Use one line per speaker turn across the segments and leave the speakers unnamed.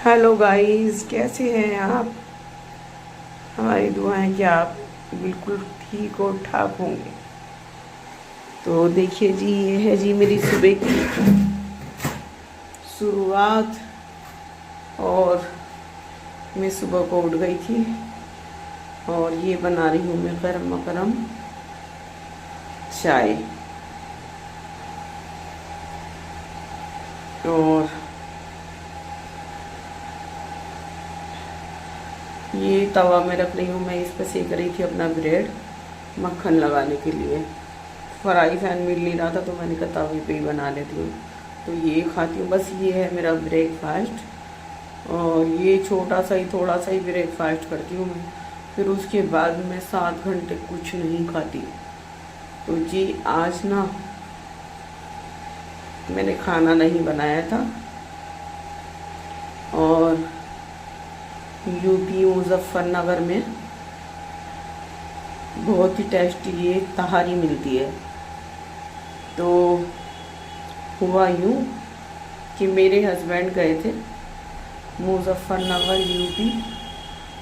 Hello guys, कैसे हैं आप। हमारी दुआ है कि आप बिल्कुल ठीक और ठाक होंगे। तो देखिए जी, ये है जी मेरी सुबह की शुरुआत। और मैं सुबह को उठ गई थी और ये बना रही हूँ मैं गरम गरम चाय। और ये तवा में रख रही हूँ मैं, इस पर सेक रही थी अपना ब्रेड मक्खन लगाने के लिए। फ्राई पैन मिल नहीं रहा था तो मैंने कहा तवे पे ही बना लेती हूँ। तो ये खाती हूँ, बस ये है मेरा ब्रेकफास्ट। और ये छोटा सा ही थोड़ा सा ही ब्रेकफास्ट करती हूँ मैं। फिर उसके बाद मैं 7 घंटे कुछ नहीं खाती। तो जी आज ना मैंने खाना नहीं बनाया था और यूपी मुजफ्फरनगर में बहुत ही टेस्टी ये तहारी मिलती है। तो हुआ यूँ कि मेरे हस्बैंड गए थे मुजफ्फरनगर यूपी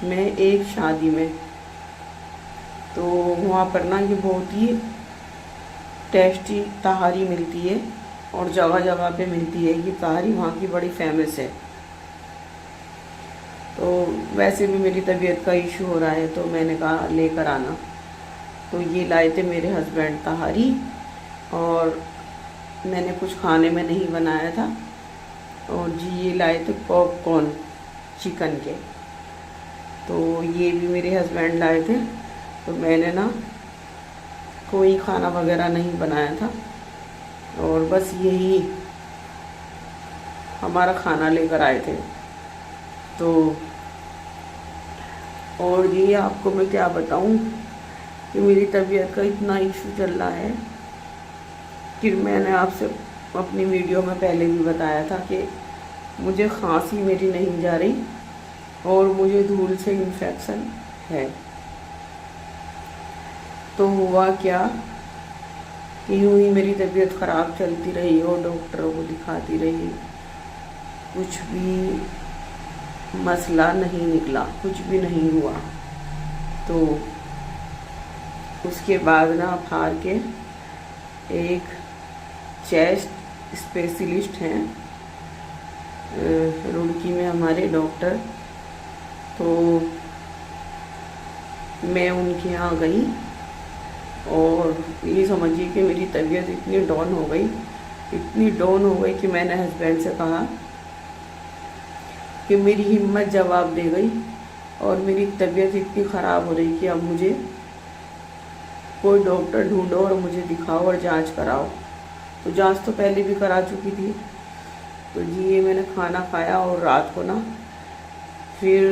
में एक शादी में। तो वहाँ पर ना ये बहुत ही टेस्टी तहारी मिलती है और जगह जगह पे मिलती है। ये तहारी वहाँ की बड़ी फेमस है। तो वैसे भी मेरी तबीयत का इशू हो रहा है तो मैंने कहा लेकर आना। तो ये लाए थे मेरे हस्बैंड तहारी और मैंने कुछ खाने में नहीं बनाया था। और जी ये लाए थे पॉपकॉर्न चिकन के। तो ये भी मेरे हस्बैंड लाए थे। तो मैंने ना कोई खाना वगैरह नहीं बनाया था और बस यही हमारा खाना लेकर आए थे। तो और ये आपको मैं क्या बताऊं कि मेरी तबीयत का इतना इशू चल रहा है कि मैंने आपसे अपनी वीडियो में पहले भी बताया था कि मुझे खांसी मेरी नहीं जा रही और मुझे धूल से इन्फेक्शन है। तो हुआ क्या कि यूँ ही मेरी तबीयत ख़राब चलती रही और डॉक्टरों को दिखाती रही, कुछ भी मसला नहीं निकला, कुछ भी नहीं हुआ। तो उसके बाद ना फार के एक चेस्ट स्पेशलिस्ट हैं रुड़की में हमारे डॉक्टर। तो मैं उनके यहाँ गई और ये समझिए कि मेरी तबीयत इतनी डाउन हो गई, इतनी डाउन हो गई कि मैंने हस्बैंड से कहा कि मेरी हिम्मत जवाब दे गई और मेरी तबीयत इतनी ख़राब हो रही कि अब मुझे कोई डॉक्टर ढूंढो और मुझे दिखाओ और जांच कराओ। तो जांच तो पहले भी करा चुकी थी। तो जी ये मैंने खाना खाया और रात को ना फिर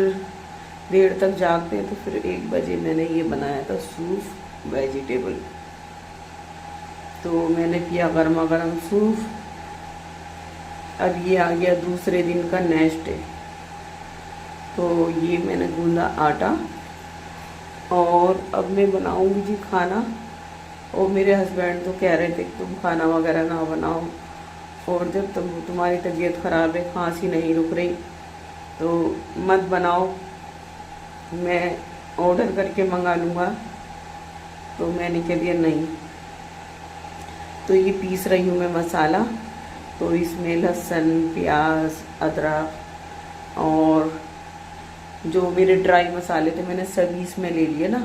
देर तक जागते तो फिर 1 बजे मैंने ये बनाया था सूप वेजिटेबल। तो मैंने पिया गर्मा गर्म सूप। अब ये आ गया दूसरे दिन का नेक्स्ट डे। तो ये मैंने गूंदा आटा और अब मैं बनाऊंगी जी खाना। और मेरे हस्बैंड तो कह रहे थे कि तुम खाना वगैरह ना बनाओ और जब तुम्हारी तबीयत ख़राब है, खांसी नहीं रुक रही तो मत बनाओ, मैं ऑर्डर करके मंगा लूँगा। तो मैंने कह दिया नहीं। तो ये पीस रही हूँ मैं मसाला। तो इसमें लहसुन, प्याज, अदरक और जो मेरे ड्राई मसाले थे मैंने सभी इसमें ले लिए ना।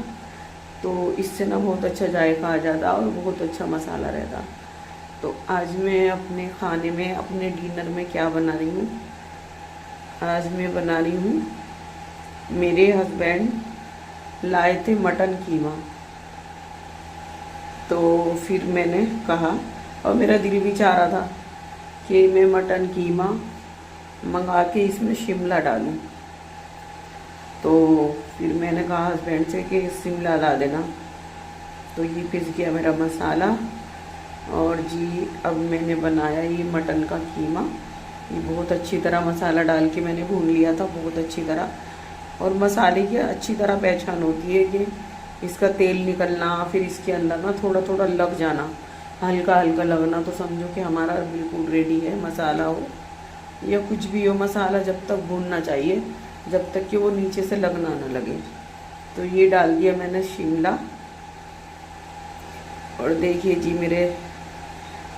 तो इससे ना बहुत अच्छा जायका आ जाता और बहुत अच्छा मसाला रहता। तो आज मैं अपने खाने में, अपने डिनर में क्या बना रही हूँ, आज मैं बना रही हूँ, मेरे हस्बैंड लाए थे मटन कीमा। तो फिर मैंने कहा और मेरा दिल भी चाह रहा था कि मैं मटन कीमा मंगा के इसमें शिमला डालूं। तो फिर मैंने कहा हस्बैंड से कि शिमला ला देना। तो ये पिस गया मेरा मसाला और जी अब मैंने बनाया ये मटन का कीमा। ये बहुत अच्छी तरह मसाला डाल के मैंने भून लिया था, बहुत अच्छी तरह। और मसाले की अच्छी तरह पहचान होती है कि इसका तेल निकलना, फिर इसके अंदर ना थोड़ा थोड़ा लग जाना, हल्का हल्का लगना, तो समझो कि हमारा बिल्कुल रेडी है मसाला हो या कुछ भी हो, मसाला जब तक भूनना चाहिए जब तक कि वो नीचे से लगना ना लगे। तो ये डाल दिया मैंने शिमला। और देखिए जी, मेरे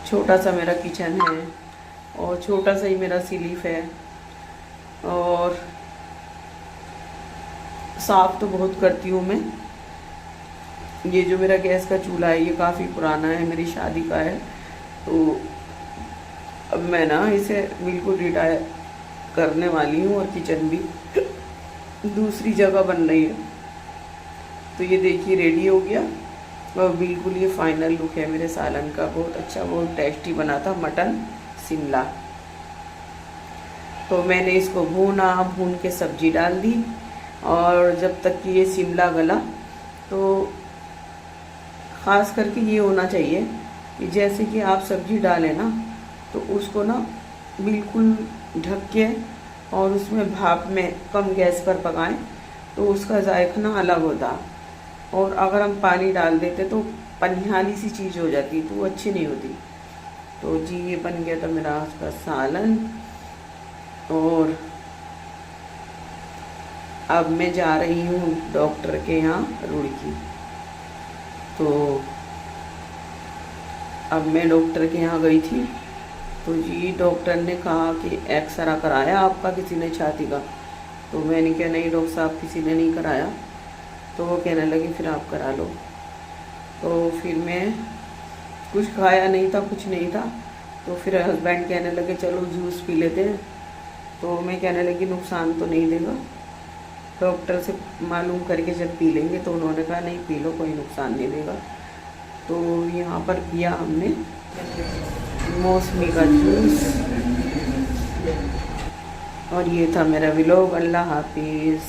छोटा सा मेरा किचन है और छोटा सा ही मेरा स्लीव है, और साफ़ तो बहुत करती हूँ मैं। ये जो मेरा गैस का चूल्हा है ये काफ़ी पुराना है, मेरी शादी का है। तो अब मैं ना इसे बिल्कुल रिटायर करने वाली हूँ, और किचन भी दूसरी जगह बन रही है। तो ये देखिए रेडी हो गया, और बिल्कुल ये फाइनल लुक है मेरे सालन का। बहुत अच्छा, बहुत टेस्टी बना था मटन शिमला। तो मैंने इसको भून के सब्जी डाल दी, और जब तक कि ये शिमला गला, तो ख़ास करके ये होना चाहिए कि जैसे कि आप सब्जी डालें ना, तो उसको ना बिल्कुल ढक के और उसमें भाप में कम गैस पर पकाएं, तो उसका जायका ना अलग होता। और अगर हम पानी डाल देते तो पनियाली सी चीज़ हो जाती, तो वो अच्छी नहीं होती। तो जी ये बन गया था मेरा आज का सालन। और अब मैं जा रही हूँ डॉक्टर के यहाँ रुड़की। तो अब मैं डॉक्टर के यहाँ गई थी, तो जी डॉक्टर ने कहा कि एक्सरा कराया आपका किसी ने छाती का? तो मैंने कहा नहीं डॉक्टर साहब, किसी ने नहीं कराया। तो वो कहने लगे फिर आप करा लो। तो फिर मैं कुछ खाया नहीं था, कुछ नहीं था। तो फिर हस्बैंड कहने लगे चलो जूस पी लेते हैं। तो मैं कहने लगी नुकसान तो नहीं देगा, डॉक्टर से मालूम करके जब पी लेंगे। तो उन्होंने कहा नहीं पी लो, कोई नुकसान नहीं देगा। तो यहाँ पर पिया हमने मौसमी का जूस। और ये था मेरा व्लॉग। अल्लाह हाफिज़।